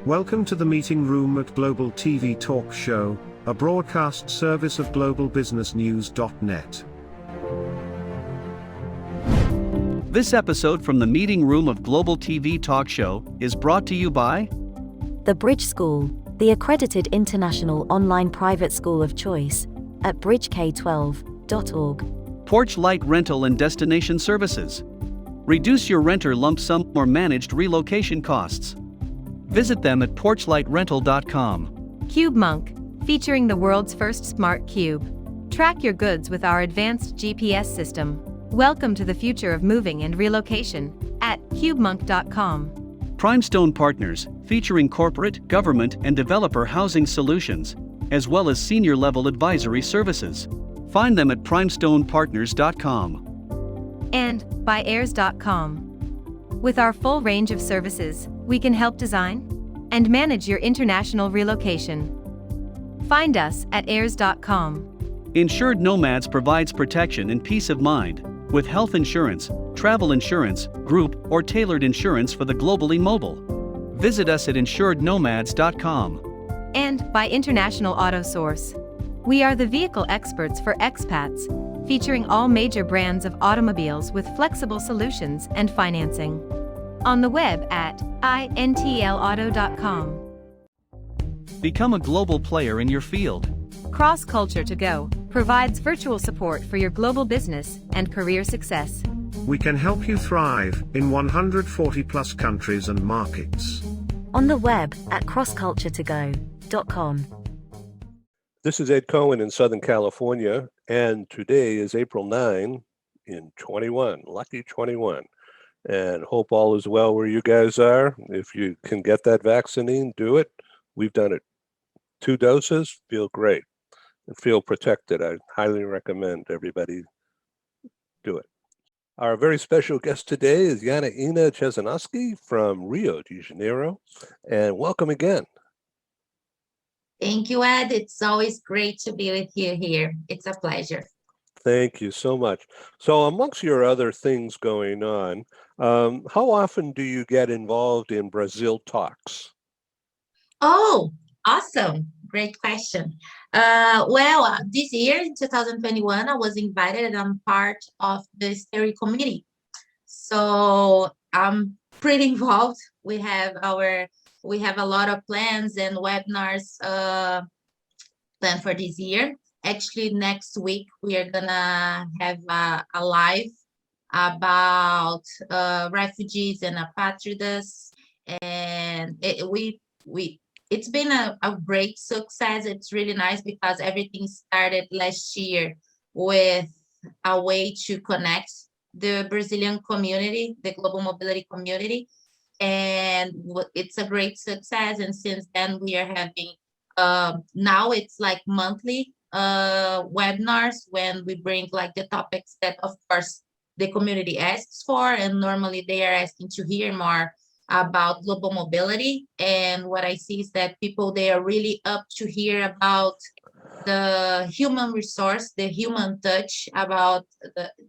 Welcome to the meeting room at Global TV Talk Show, a broadcast service of globalbusinessnews.net. This episode from the meeting room of Global TV Talk Show is brought to you by The Bridge School, the accredited international online private school of choice, at bridgek12.org. Porch Light Rental and Destination Services. Reduce your renter lump sum or managed relocation costs. Visit them at porchlightrental.com. Cube Monk, featuring the world's first smart cube. Track your goods with our advanced GPS system. Welcome to the future of moving and relocation at cubemonk.com. Primestone Partners, featuring corporate, government, and developer housing solutions, as well as senior-level advisory services. Find them at primestonepartners.com. And by heirs.com. With our full range of services, we can help design and manage your international relocation. Find us at heirs.com. Insured Nomads provides protection and peace of mind, with health insurance, travel insurance, group, or tailored insurance for the globally mobile. Visit us at insurednomads.com. And by International Auto Source. We are the vehicle experts for expats, featuring all major brands of automobiles with flexible solutions and financing. On the web at intlauto.com. Become a global player in your field. Cross Culture to Go provides virtual support for your global business and career success. We can help you thrive in 140 plus countries and markets. On the web at crossculturetogo.com. This is Ed Cohen in Southern California, and today is April 9 in 21, lucky 21. And hope all is well where you guys are. If you can get that vaccine, do it. We've done it 2 doses, feel great and feel protected. I highly recommend everybody do it. Our very special guest today is Janaína Chezanoski from Rio de Janeiro, and welcome again. Thank you, Ed. It's always great to be with you here. It's a pleasure. Thank you so much. So amongst your other things going on, how often do you get involved in Brazil talks? Oh, awesome. Great question. This year in 2021, I was invited and I'm part of the steering committee. So I'm pretty involved. We have a lot of plans and webinars planned for this year. Actually, next week, we are gonna have a live about refugees and expatriates, and it's been a great success. It's really nice because everything started last year with a way to connect the Brazilian community, the global mobility community, and it's a great success. And since then, we are having now it's like monthly webinars when we bring like the topics that of course the community asks for, and normally they are asking to hear more about global mobility. And what I see is that people, they are really up to hear about the human resource, the human touch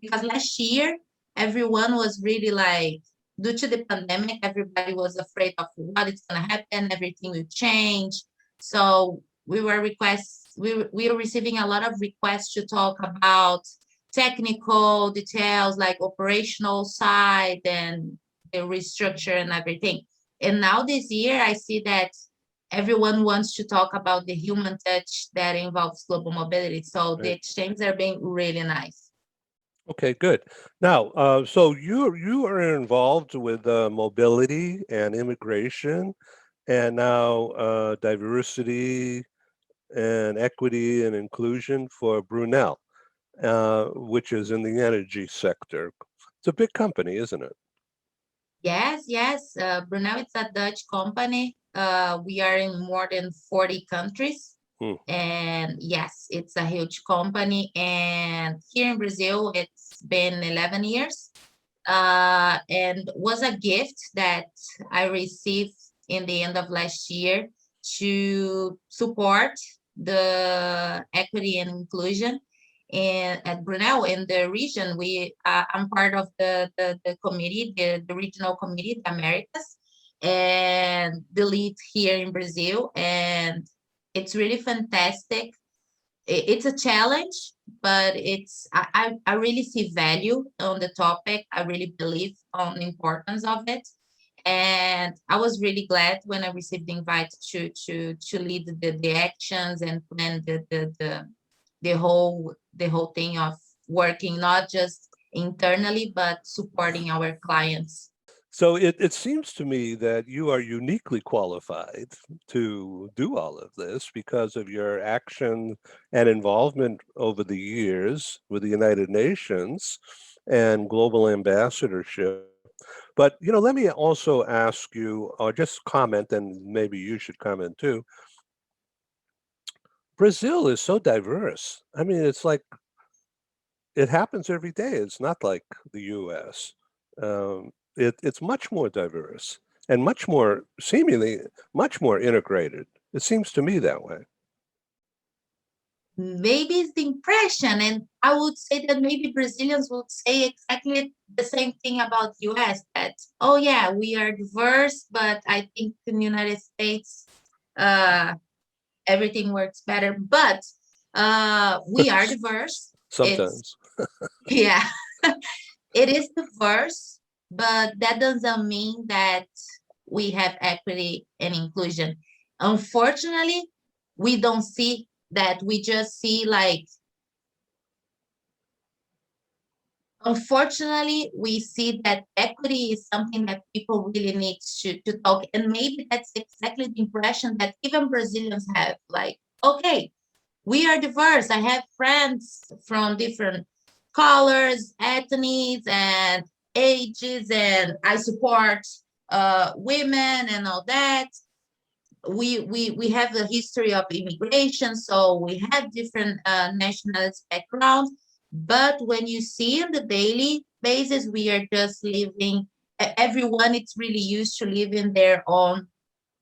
because last year everyone was really like, due to the pandemic, everybody was afraid of what is going to happen, everything will change. So we were receiving a lot of requests to talk about technical details like operational side and the restructure and everything. And now this year, I see that everyone wants to talk about the human touch that involves global mobility. So the exchanges are being really nice. Okay, good. Now, so you are involved with mobility and immigration, and now diversity and equity and inclusion for Brunel, which is in the energy sector. It's a big company, isn't it? Yes. Brunel, it's a Dutch company. We are in more than 40 countries. And yes, it's a huge company. And here in Brazil, it's been 11 years. And was a gift that I received in the end of last year to support the equity and inclusion and at Brunel in the region. I'm part of the committee, the regional committee, the Americas, and the lead here in Brazil, and it's really fantastic. It's a challenge, but I really see value on the topic. I really believe on the importance of it. And I was really glad when I received the invite to lead the actions and plan the whole thing of working not just internally but supporting our clients. So it seems to me that you are uniquely qualified to do all of this because of your action and involvement over the years with the United Nations and global ambassadorship. But let me also ask you, or just comment, and maybe you should comment too. Brazil is so diverse. I mean, it's like it happens every day. It's not like the US. It's much more diverse and seemingly much more integrated. It seems to me that way. Maybe it's the impression, and I would say that maybe Brazilians would say exactly the same thing about US, that, oh yeah, we are diverse, but I think in the United States, everything works better. But we are diverse. It's, Sometimes. yeah, it is diverse, but that doesn't mean that we have equity and inclusion. Unfortunately, we don't see that. We just see like, unfortunately, we see that equity is something that people really need to talk. And maybe that's exactly the impression that even Brazilians have. Like, okay, we are diverse. I have friends from different colors, ethnies, and ages, and I support women and all that. We have a history of immigration, so we have different nationalist backgrounds. But when you see on the daily basis, we are just living. Everyone is really used to live in their own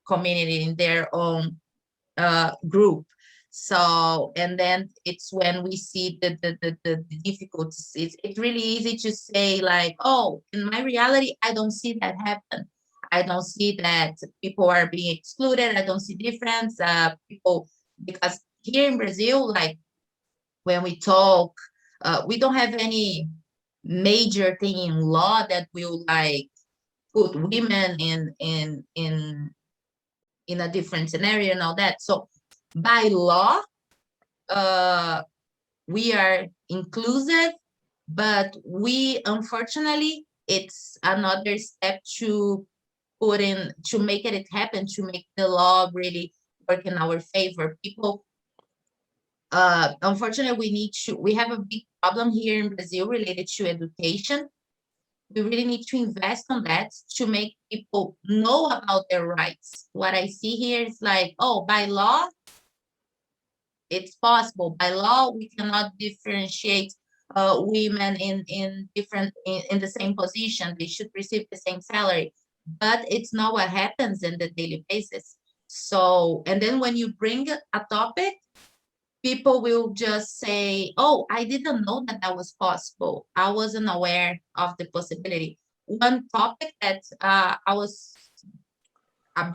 community, in their own group. So, and then it's when we see the difficulties. It's really easy to say like, oh, in my reality, I don't see that happen. I don't see that people are being excluded. I don't see difference. People, because here in Brazil, like when we talk, we don't have any major thing in law that will like put women in a different scenario and all that. So by law, we are inclusive, but we, unfortunately, it's another step to put in, to make it happen, to make the law really work in our favor. People, unfortunately, we have a big problem here in Brazil related to education. We really need to invest on that to make people know about their rights. What I see here is like, oh, by law, it's possible. By law, we cannot differentiate women in different in the same position. They should receive the same salary, but it's not what happens in the daily basis. So, and then when you bring a topic, people will just say, "Oh, I didn't know that that was possible. I wasn't aware of the possibility." One topic that I was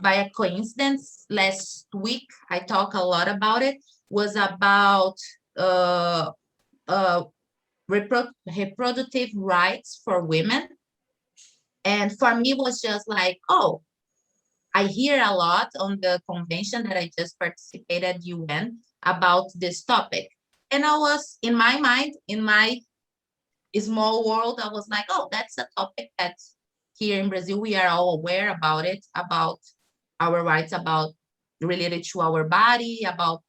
by a coincidence last week, I talked a lot about it, was about uh, uh, reproductive rights for women. And for me, it was just like, oh, I hear a lot on the convention that I just participated at UN about this topic. And I was, in my mind, in my small world, I was like, oh, that's a topic that here in Brazil, we are all aware about it, about our rights, about related to our body, about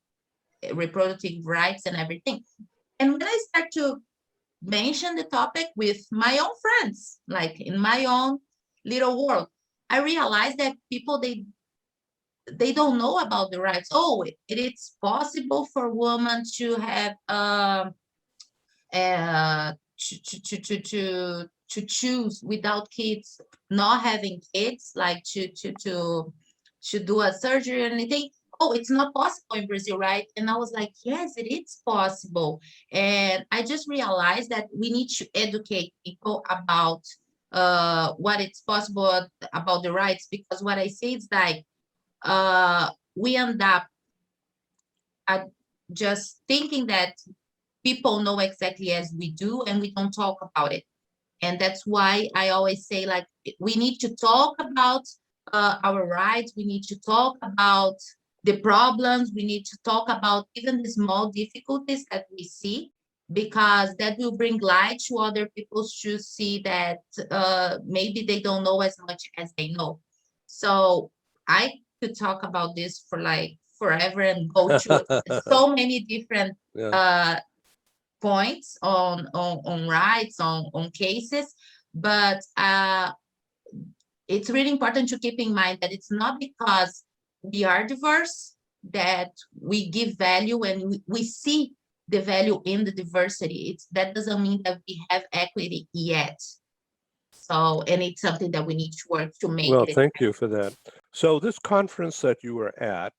reproductive rights and everything. And when I start to mention the topic with my own friends, like in my own little world, I realized that people, they don't know about the rights. Oh, it is possible for women to have to choose without kids, not having kids, like to do a surgery or anything. Oh, it's not possible in Brazil, right? And I was like, yes, it is possible. And I just realized that we need to educate people about what it's possible about the rights, because what I see is like we end up just thinking that people know exactly as we do, and we don't talk about it. And that's why I always say, like, we need to talk about our rights. We need to talk about the problems. We need to talk about even the small difficulties that we see, because that will bring light to other people to see that maybe they don't know as much as they know. So I could talk about this for like forever and go to so many different Yeah. points on rights, on cases, but it's really important to keep in mind that it's not because we are diverse that we give value, and we see the value in the diversity. That doesn't mean that we have equity yet. So, and it's something that we need to work to make Well, it. thank you for that. So this conference that you were at,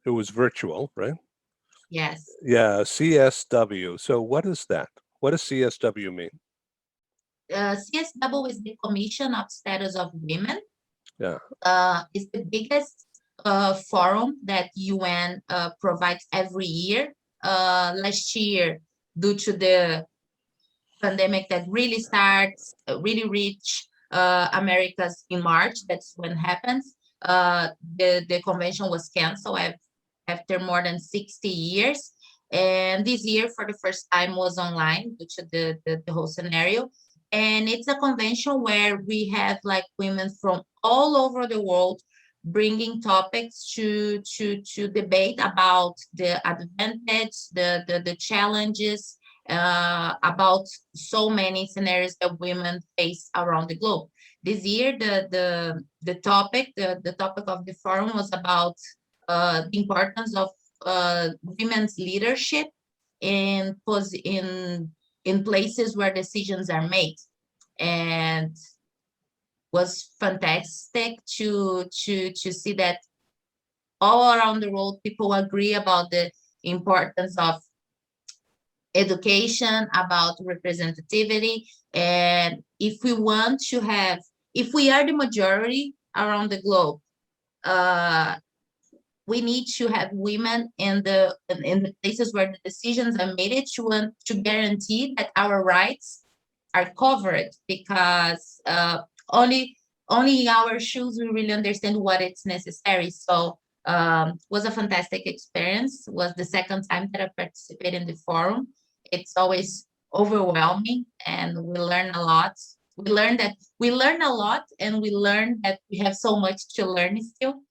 it was virtual, right? Yes. Yeah, CSW. So what is that? What does CSW mean? CSW is the Commission of Status of Women. Yeah. It's the biggest forum that UN provides every year. Last year, due to the pandemic that really reach Americas in March, that's when it happens. The convention was canceled after more than 60 years. And this year, for the first time, was online due to the whole scenario. And it's a convention where we have like women from all over the world bringing topics to debate about the advantage, the challenges, about so many scenarios that women face around the globe. This year, the topic of the forum was about the importance of women's leadership in places where decisions are made, and was fantastic to see that all around the world people agree about the importance of education, about representativity. And if we are the majority around the globe, we need to have women in the places where the decisions are made to guarantee that our rights are covered, because only in our shoes we really understand what it's necessary. So was a fantastic experience. Was the second time that I participated in the forum. It's always overwhelming, and we learn a lot. We learn a lot, and we learn that we have so much to learn still.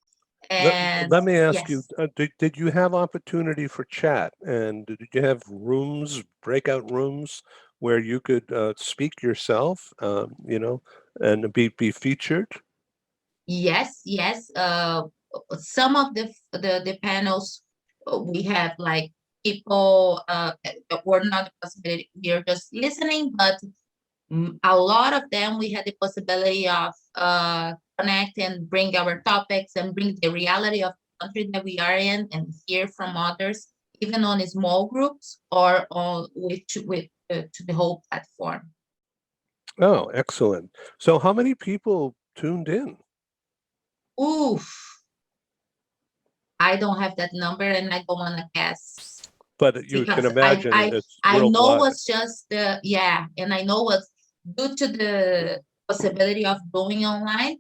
And Let me ask you, yes, did you have opportunity for chat? And did you have breakout rooms where you could speak yourself, and be featured? yes. Some of the panels, we have like people that were not the possibility. We are just listening, but a lot of them we had the possibility of connect and bring our topics and bring the reality of the country that we are in, and hear from others, even on small groups or on with to the whole platform. Oh, excellent. So how many people tuned in? Oof, I don't have that number, and I don't want to guess, But you can because imagine it's I know worldwide. it's just and I know what's due to the possibility of going online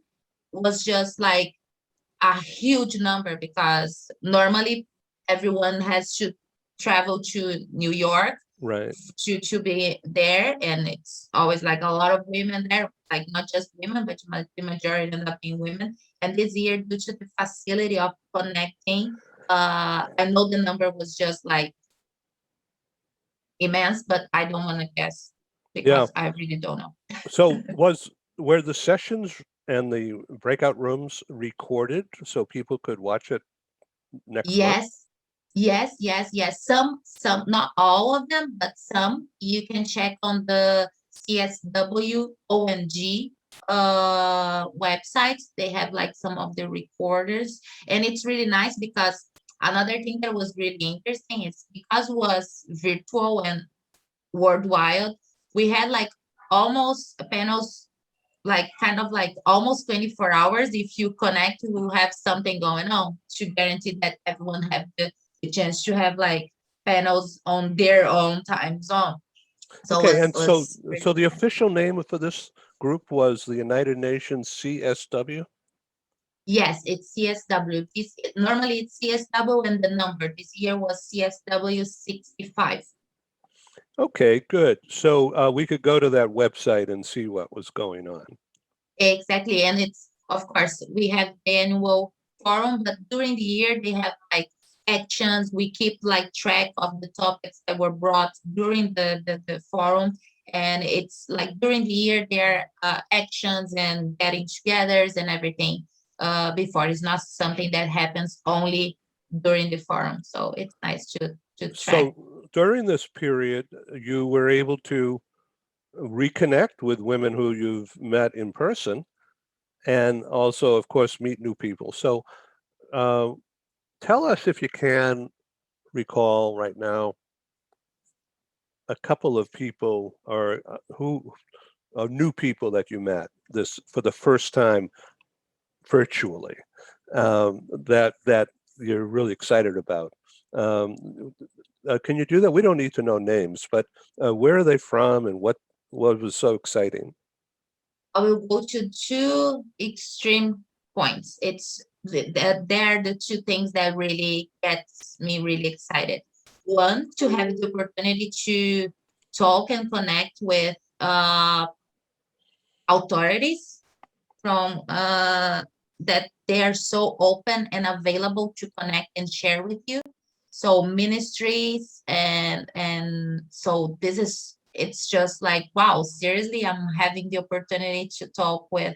was just like a huge number, because normally everyone has to travel to New York Right. to be there, and it's always like a lot of women there, like not just women, but the majority end up being women. And this year, due to the facility of connecting, I know the number was just like immense, but I don't want to guess Yeah. because I really don't know. So were the sessions and the breakout rooms recorded so people could watch it next month? Yes. Some, not all of them, but some. You can check on the CSW OMG websites. They have like some of the recorders, and it's really nice because another thing that was really interesting is because it was virtual and worldwide, we had like almost panels like kind of like almost 24 hours. If you connect, you will have something going on to guarantee that everyone have the chance to have like panels on their own time zone. So Okay, and was so really the nice. official name for this group was the United Nations CSW? Yes, it's CSW. Normally it's CSW and the number. This year was CSW 65. Okay, good. So we could go to that website and see what was going on. Exactly. And it's, of course, we have the annual forum, but during the year they have like actions. We keep like track of the topics that were brought during the forum. And it's like during the year there are actions and getting togethers and everything before. It's not something that happens only during the forum. So it's nice to track. So during this period, you were able to reconnect with women who you've met in person and also, of course, meet new people. So uh, tell us, if you can recall right now, a couple of people or who new people that you met this for the first time virtually, that you're really excited about. Um, can you do that? We don't need to know names, but where are they from and what was so exciting? I will go to two extreme points. They're the two things that really gets me really excited. One, to have the opportunity to talk and connect with authorities from that they are so open and available to connect and share with you. So ministries and so this is, it's just like, wow, seriously, I'm having the opportunity to talk with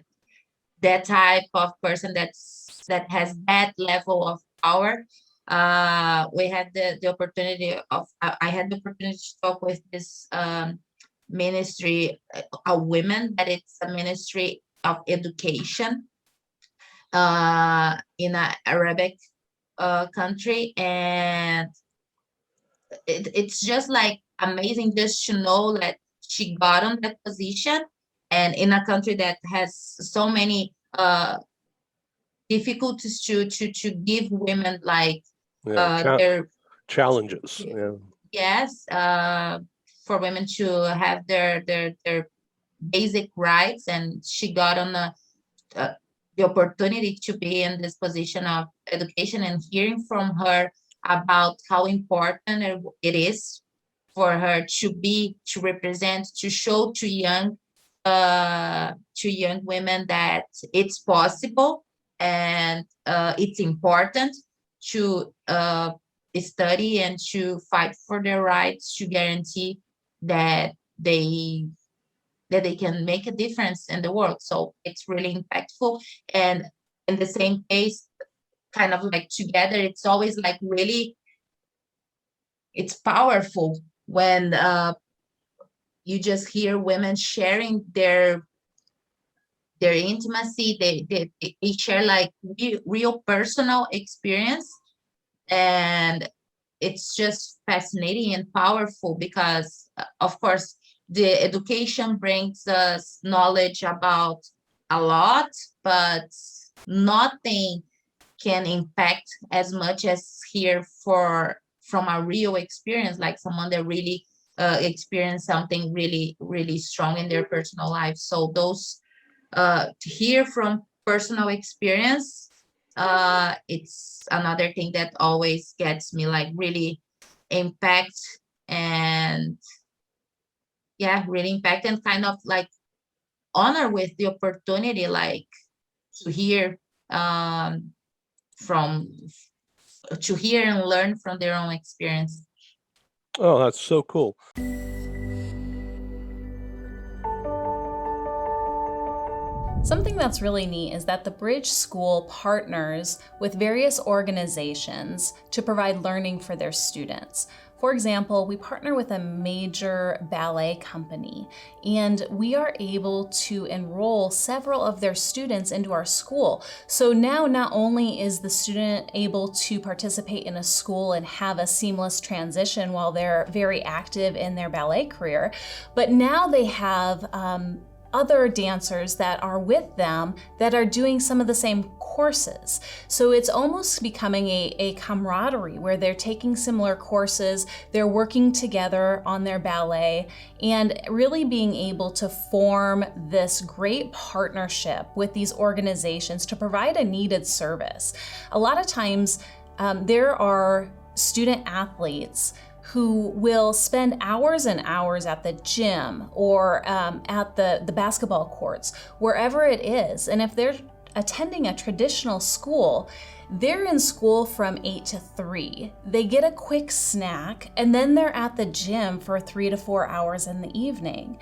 that type of person that has that level of power. We had the opportunity of I had the opportunity to talk with this ministry, a women that it's a ministry of education in an Arabic country, and it's just like amazing just to know that she got on that position, and in a country that has so many difficulties to give women like Yeah, cha their challenges. Yeah. yes, for women to have their basic rights, and she got on uh, the opportunity to be in this position of education, and hearing from her about how important it is for her to represent, to show to young women that it's possible, and it's important to study and to fight for their rights, to guarantee that they they can make a difference in the world. So it's really impactful. And in the same case, kind of like together, it's always like really, it's powerful when you just hear women sharing their intimacy. They share like real personal experience, and it's just fascinating and powerful because of course the education brings us knowledge about a lot, but nothing can impact as much as here from a real experience, like someone that really experienced something really strong in their personal life. So those to hear from personal experience, it's another thing that always gets me like really impact, and yeah, really impact, and kind of like honor with the opportunity, like to hear um from to hear and learn from their own experience. Oh, that's so cool. Something that's really neat is that the Bridge School partners with various organizations to provide learning for their students. For example, we partner with a major ballet company, and we are able to enroll several of their students into our school. So now not only is the student able to participate in a school and have a seamless transition while they're very active in their ballet career, but now they have other dancers that are with them that are doing some of the same courses. So it's almost becoming a camaraderie where they're taking similar courses, they're working together on their ballet, and really being able to form this great partnership with these organizations to provide a needed service. A lot of times there are student athletes who will spend hours and hours at the gym or at the basketball courts, wherever it is. And if they're attending a traditional school, they're in school from 8 to 3. They get a quick snack, and then they're at the gym for 3 to 4 hours in the evening.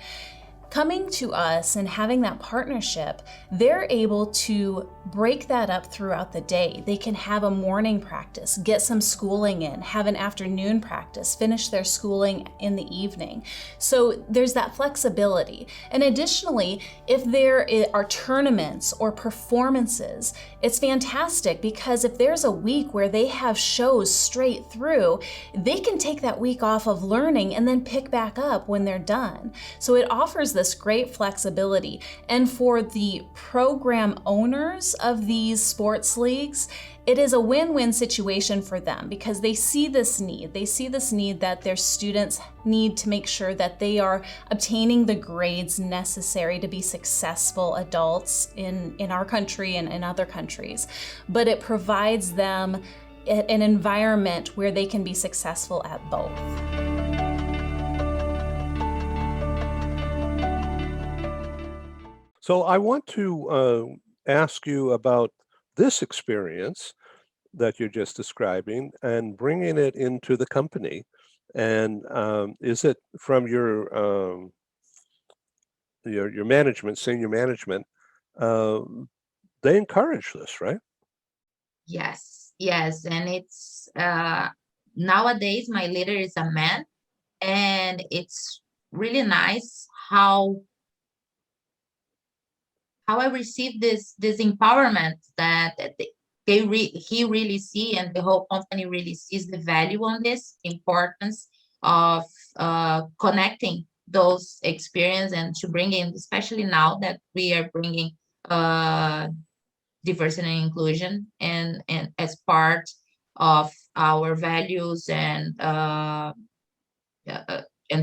Coming to us and having that partnership, they're able to break that up throughout the day. They can have a morning practice, get some schooling in, have an afternoon practice, finish their schooling in the evening. So there's that flexibility. And additionally, if there are tournaments or performances, it's fantastic because if there's a week where they have shows straight through, they can take that week off of learning and then pick back up when they're done. So it offers this great flexibility. And for the program owners of these sports leagues, it is a win-win situation for them because they see this need. They see this need that their students need to make sure that they are obtaining the grades necessary to be successful adults in our country and in other countries. But it provides them an environment where they can be successful at both. So I want to ask you about this experience that you're just describing and bringing it into the company. And is it from your management, senior management? They encourage this, right? Yes, yes. And it's nowadays my leader is a man, and it's really nice how I received this empowerment that he really see, and the whole company really sees the value on this importance of connecting those experience and to bring in, especially now that we are bringing diversity and inclusion and as part of our values and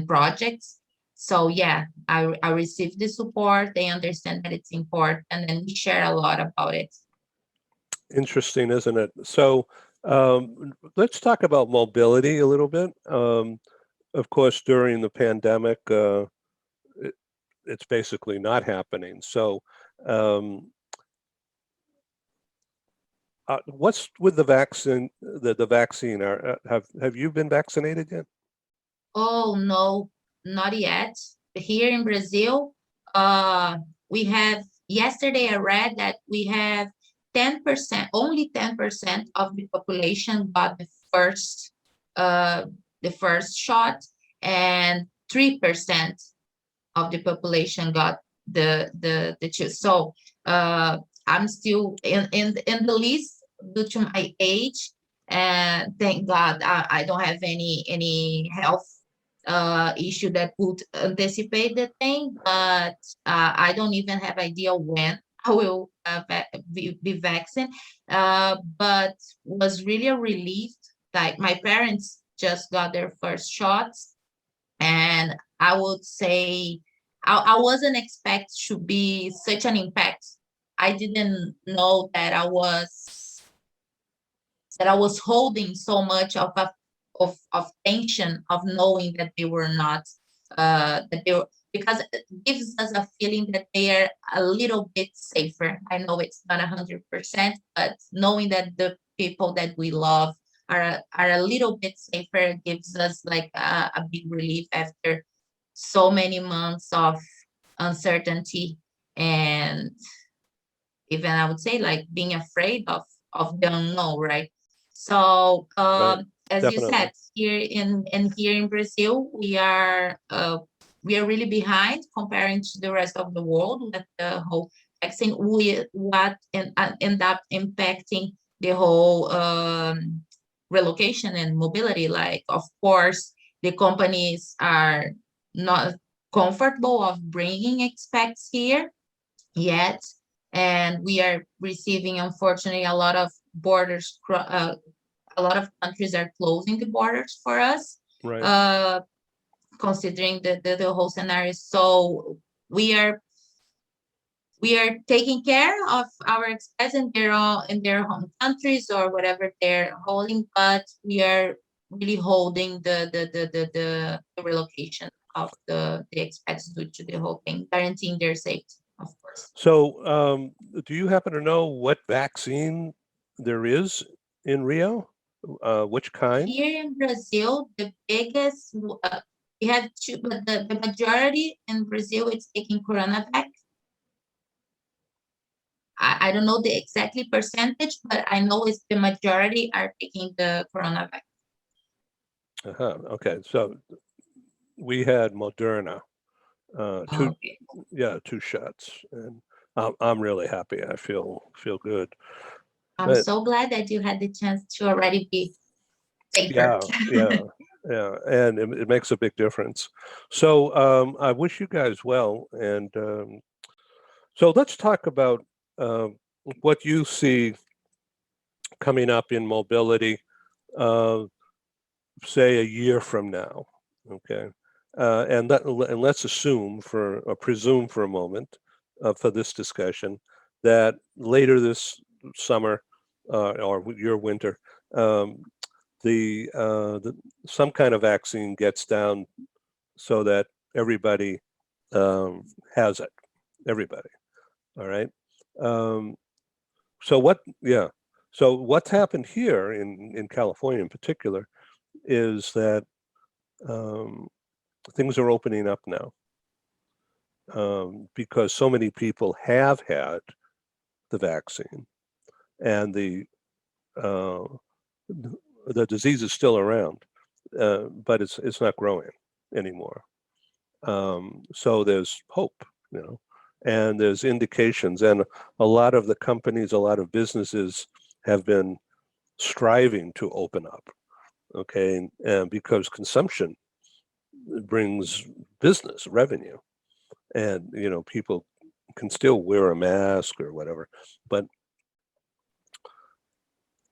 projects. So yeah, I received the support. They understand that it's important, and we share a lot about it. Interesting, isn't it? So let's talk about mobility a little bit. Of course, during the pandemic, it's basically not happening. So what's with the vaccine? The vaccine? Have you been vaccinated yet? Oh no, not yet. Here in Brazil, we have, yesterday I read that we have 10%, only 10% of the population got the first shot, and 3% of the population got the two. So I'm still in the list due to my age, and thank God I don't have any health issue that would anticipate the thing, but I don't even have idea when I will be vaccinated. But was really a relief. Like my parents just got their first shots, and I would say I wasn't expect to be such an impact. I didn't know that I was holding so much of tension of knowing that they were not because it gives us a feeling that they are a little bit safer. I know it's not 100%, but knowing that the people that we love are a little bit safer gives us like a big relief after so many months of uncertainty, and even I would say like being afraid of the unknown, right? So Right. as you Definitely. said, here in Brazil, we are really behind comparing to the rest of the world with the whole vaccine. What end up impacting the whole relocation and mobility. Like, of course, the companies are not comfortable of bringing expats here yet, and we are receiving, unfortunately, a lot of borders. A lot of countries are closing the borders for us, Right. considering the whole scenario. So we are taking care of our expats in their home countries or whatever they're holding, but we are really holding the relocation of the expats due to the whole thing, guaranteeing their safety, of course. So, do you happen to know what vaccine there is in Rio? Which kind? Here in Brazil, the biggest, we have two, but the majority in Brazil is taking CoronaVac. I don't know the exactly percentage, but I know it's the majority are taking the CoronaVac. Okay, so we had Moderna, two Okay. 2 shots, and I'm really happy. I feel good. I'm But so glad that you had the chance to already be safer. yeah, and it makes a big difference. So I wish you guys well, and so let's talk about what you see coming up in mobility, uh, say a year from now. Okay, and let's assume or presume for a moment for this discussion that later this summer or your winter, um, some kind of vaccine gets down so that everybody has it. Everybody. All right. Um, so what? Yeah. So what's happened here in California in particular is that um, things are opening up now because so many people have had the vaccine, and uh, the disease is still around, but it's not growing anymore. So there's hope, and there's indications, and a lot of the companies, a lot of businesses have been striving to open up. Okay, and because consumption brings business revenue, and people can still wear a mask or whatever, but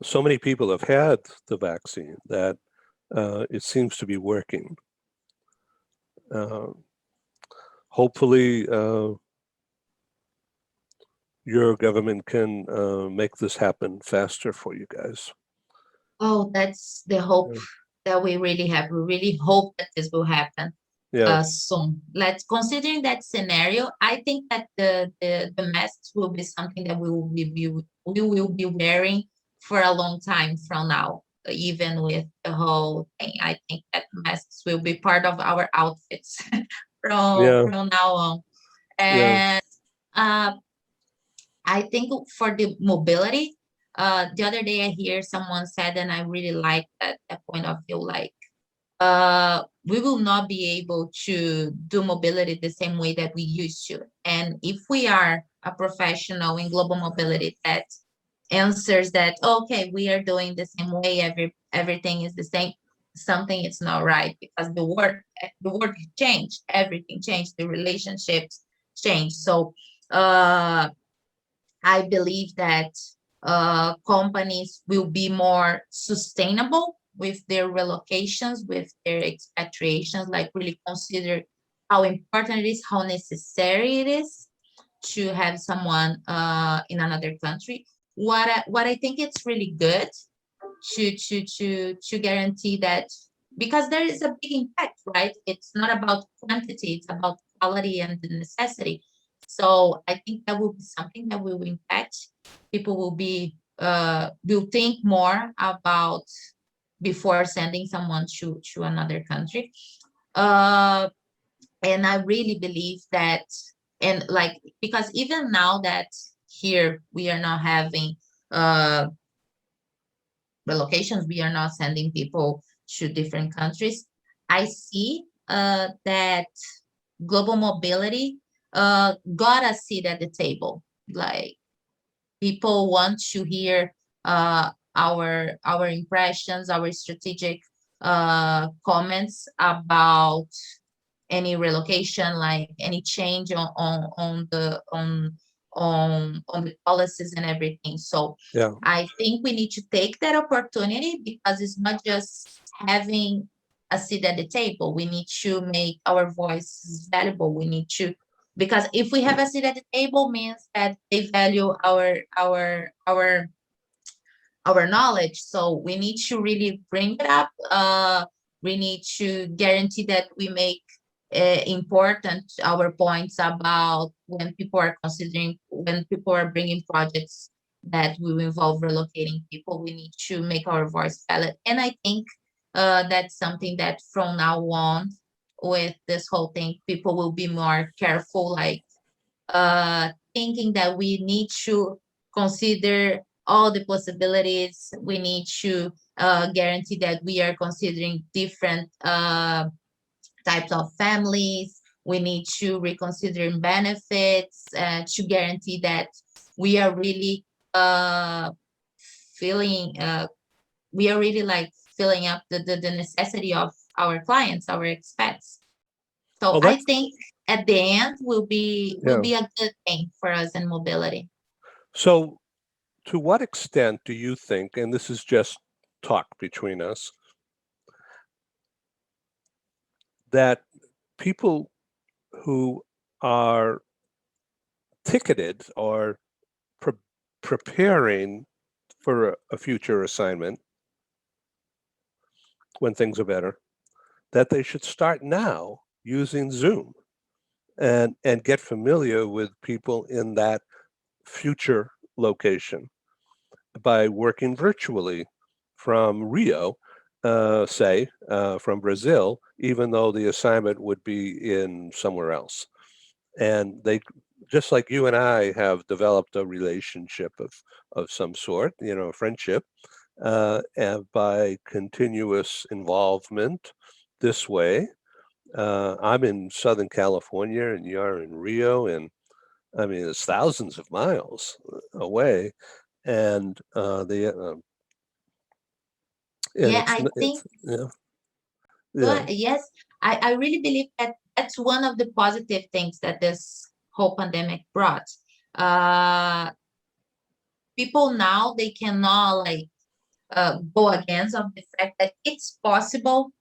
so many people have had the vaccine that it seems to be working. Hopefully, your government can make this happen faster for you guys. Oh, that's the hope that we really have. We really hope that this will happen Yeah, soon. Let's considering that scenario. I think that the masks will be something that we will be wearing for a long time from now. Even with the whole thing, I think that masks will be part of our outfits yeah, from now on. yeah, And uh, I think for the mobility, the other day I hear someone said, and I really like that point of view, like we will not be able to do mobility the same way that we used to. And if we are a professional in global mobility that answers that, okay, we are doing the same way, everything is the same, something is not right, because the work changed, everything changed, the relationships changed. So I believe that companies will be more sustainable with their relocations, with their expatriations, like really consider how important it is, how necessary it is to have someone in another country. What I think it's really good to guarantee that, because there is a big impact, right? It's not about quantity, it's about quality and the necessity. So I think that will be something that will impact. People will think more about before sending someone to another country. Uh, and I really believe that, and like, because even now that here we are not having relocations, we are not sending people to different countries. I see that global mobility got a seat at the table. Like, people want to hear our impressions, our strategic comments about any relocation, like any change on the policies and everything. So Yeah. I think we need to take that opportunity, because it's not just having a seat at the table. We need to make our voices valuable. We need to, because if we have a seat at the table, means that they value our knowledge. So we need to really bring it up. We need to guarantee that we make important our points about when people are bringing projects that will involve relocating people. We need to make our voice valid. And I think that's something that from now on, with this whole thing, people will be more careful, like thinking that we need to consider all the possibilities. We need to guarantee that we are considering different types of families. We need to reconsider benefits to guarantee that we are really feeling, we are really like filling up the necessity of our clients, our expats. So Well, I that's, think at the end will be yeah. a good thing for us in mobility. So to what extent do you think, and this is just talk between us, that people who are ticketed or preparing for a future assignment when things are better, that they should start now using Zoom and get familiar with people in that future location by working virtually from Rio, say, from Brazil, even though the assignment would be in somewhere else. And they, just like you and I have developed a relationship of some sort, a friendship, and by continuous involvement this way. I'm in Southern California and you're in Rio, and I mean, it's thousands of miles away. And Yeah, it's I think, yeah, yeah, yes, I really believe that that's one of the positive things that this whole pandemic brought. Uh, People now, they cannot like go against of the fact that it's possible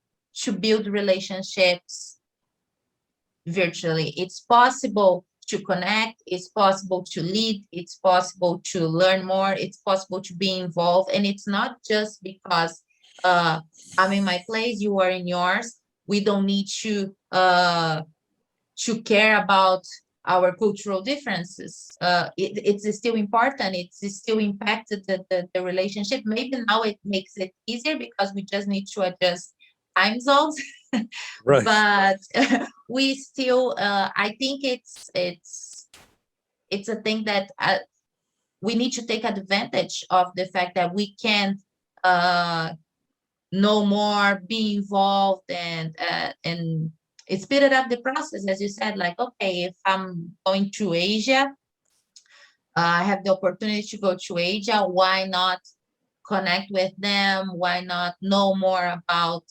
to build relationships virtually. It's possible to connect, it's possible to lead, it's possible to learn more, it's possible to be involved. And it's not just because I'm in my place, you are in yours. We don't need to care about our cultural differences. It's still important. It's still impacted the relationship. Maybe now it makes it easier because we just need to adjust time zones. right. But we still, I think it's a thing that we need to take advantage of the fact that we can know more, be involved, and it speeded up the process, as you said. Like, okay, if I'm going to Asia, I have the opportunity to go to Asia. Why not connect with them? Why not know more about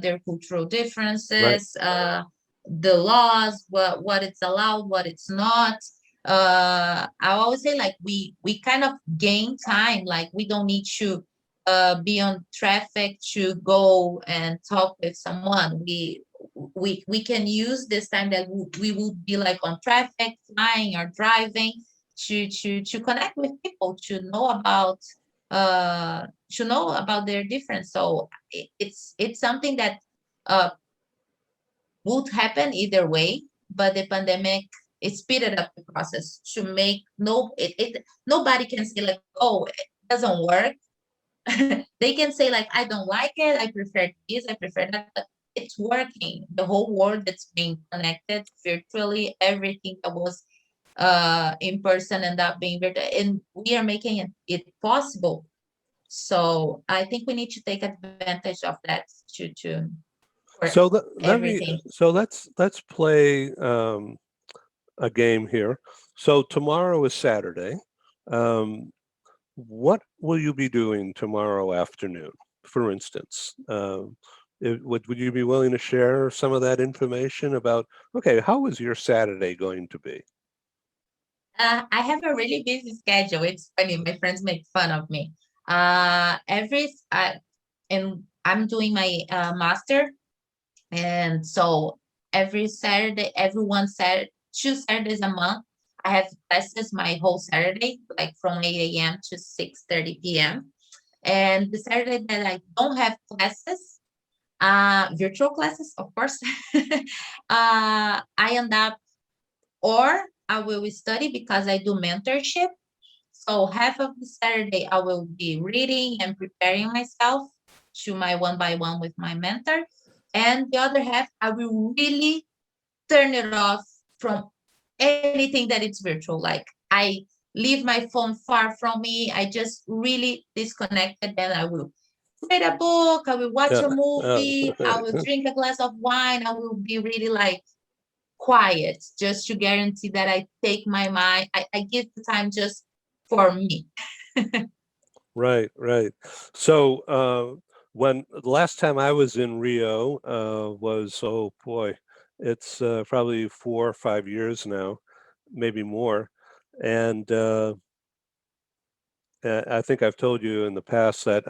their cultural Right. differences, the laws, what it's allowed, what it's not. I always say, like, we kind of gain time. Like, we don't need to be on traffic to go and talk with someone. We can use this time that we would be like on traffic, flying or driving, to connect with people, to know about their difference. So it's something that uh would happen either way, but the pandemic, it speeded up the process to make nobody can say like, oh, it doesn't work. They can say like, I don't like it, I prefer this, I prefer that, but it's working. The whole world that's being connected virtually, everything that was in person and that being virtual, and we are making it possible. So I think we need to take advantage of that to for So let me. everything. So let's play a game here. So tomorrow is Saturday. What will you be doing tomorrow afternoon, for instance? would you be willing to share some of that information about, okay, how is your Saturday going to be? I have a really busy schedule. It's funny, my friends make fun of me. And I'm doing my master, and so every Saturday, Saturday, 2 Saturdays a month, I have classes my whole Saturday, like from 8 a.m. to 6:30 p.m. And the Saturday that I don't have classes, virtual classes, of course, I end up, or I will study because I do mentorship. So half of the Saturday, I will be reading and preparing myself to my one-by-one with my mentor. And the other half, I will really turn it off from anything that it's virtual. Like I leave my phone far from me. I just really disconnected. Then I will read a book. I will watch Yeah. a movie. I will drink a glass of wine. I will be really like quiet just to guarantee that I take my mind. I give the time just for me. Right, right. So when the last time I was in Rio was, oh boy, it's probably 4 or 5 years now, maybe more. And I think I've told you in the past that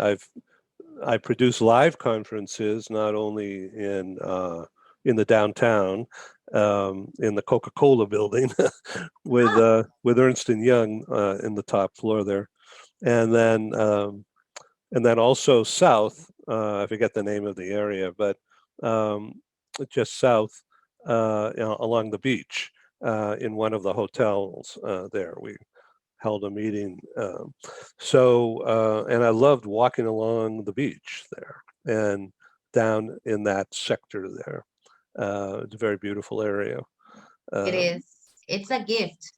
I produce live conferences not only in the downtown, in the Coca-Cola building with Ernst and Young in the top floor there, and then also south. I forget the name of the area, but um, just south, along the beach, in one of the hotels there. We held a meeting. And I loved walking along the beach there and down in that sector there. It's a very beautiful area. It Um, is. It's a gift.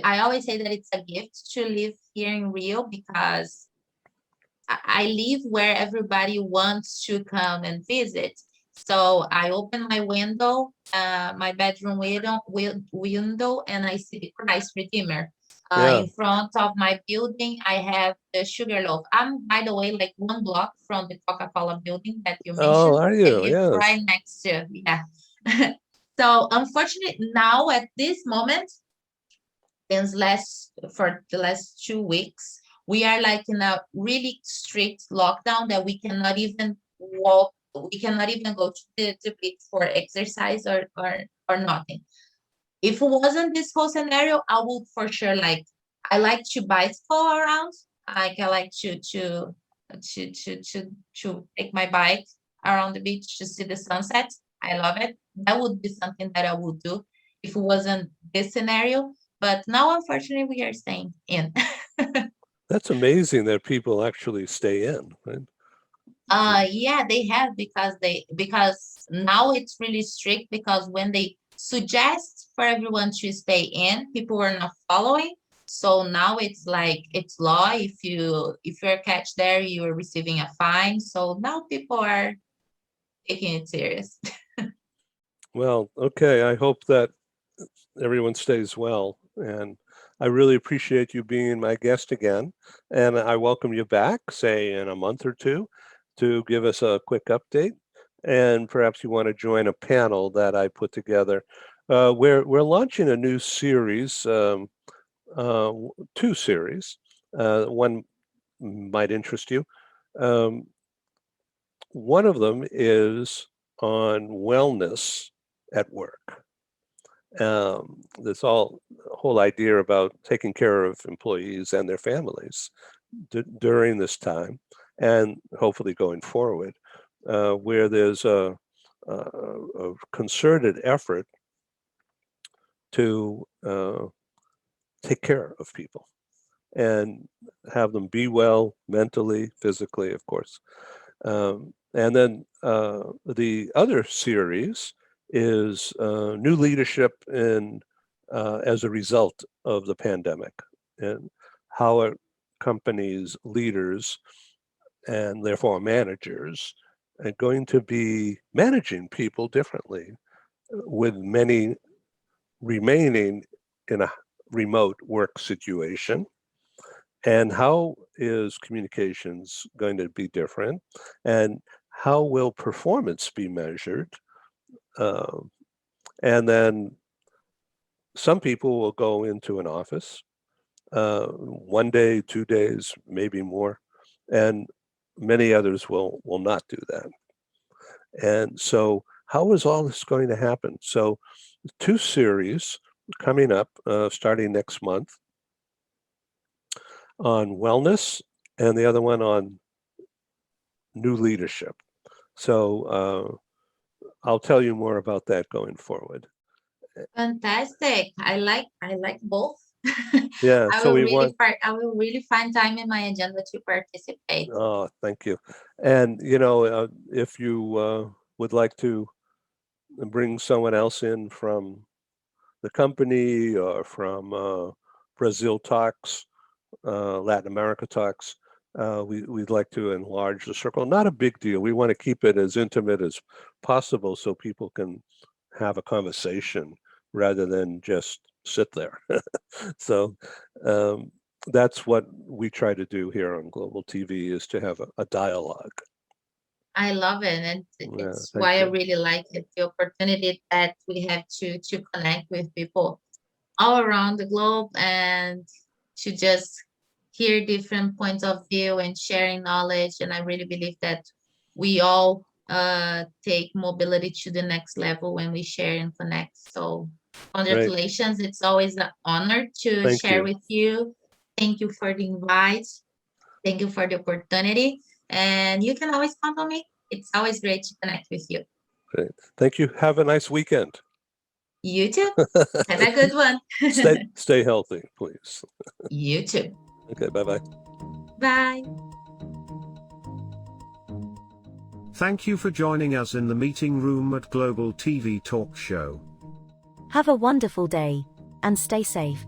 I always say that it's a gift to live here in Rio because I live where everybody wants to come and visit. So I open my window, my bedroom window, and I see the Christ Redeemer. yeah. In front of my building, I have the Sugarloaf. I'm, by the way, like 1 block from the Coca-Cola building that you Oh, mentioned. are I you? live Yes. right next to, yeah. So unfortunately, now at this moment, for the last 2 weeks, we are like in a really strict lockdown that we cannot even walk, we cannot even go to the beach for exercise or nothing. If it wasn't this whole scenario, I would for sure like, I like to bicycle around. Like I like to take my bike around the beach to see the sunset. I love it. That would be something that I would do if it wasn't this scenario. But now, unfortunately, we are staying in. That's amazing that people actually stay in, right? Yeah, they have because now it's really strict because when they suggest for everyone to stay in, people are not following. So now it's like it's law. If you're catch there, you are receiving a fine. So now people are taking it serious. Well, okay. I hope that everyone stays well. And I really appreciate you being my guest again. And I welcome you back, say in a month or two, to give us a quick update. And perhaps you want to join a panel that I put together. We're launching a new series, two series. One might interest you. Um, One of them is on wellness at work. This whole idea about taking care of employees and their families during this time, and hopefully going forward, where there's a concerted effort to take care of people and have them be well mentally, physically, of course. And then the other series is new leadership as a result of the pandemic, and how are companies, leaders, and therefore managers are going to be managing people differently, with many remaining in a remote work situation. And how is communications going to be different? And how will performance be measured? And then some people will go into an office 1 day, 2 days, maybe more, and many others will not do that. And so how is all this going to happen? So 2 series coming up starting next month on wellness, and the other one on new leadership. So I'll tell you more about that going forward. Fantastic. I like both. Yeah, so we want. I will really find time in my agenda to participate. Oh, thank you. And if you would like to bring someone else in from the company or from Brazil talks, Latin America talks, we'd like to enlarge the circle. Not a big deal. We want to keep it as intimate as possible so people can have a conversation rather than just sit there. So that's what we try to do here on Global TV, is to have a dialogue. I love it, and Yeah, it's thank why I you. really like it, the opportunity that we have to connect with people all around the globe and to just hear different points of view and sharing knowledge. And I really believe that we all take mobility to the next level when we share and connect. So congratulations. It's always an honor to Thank share you. with you. Thank you for the invite. Thank you for the opportunity. And you can always count on me. It's always great to connect with you. Great. Thank you. Have a nice weekend. You too. Have a good one. Stay healthy, please. You too. Okay, bye-bye. Bye. Thank you for joining us in the meeting room at Global TV Talk Show. Have a wonderful day, and stay safe.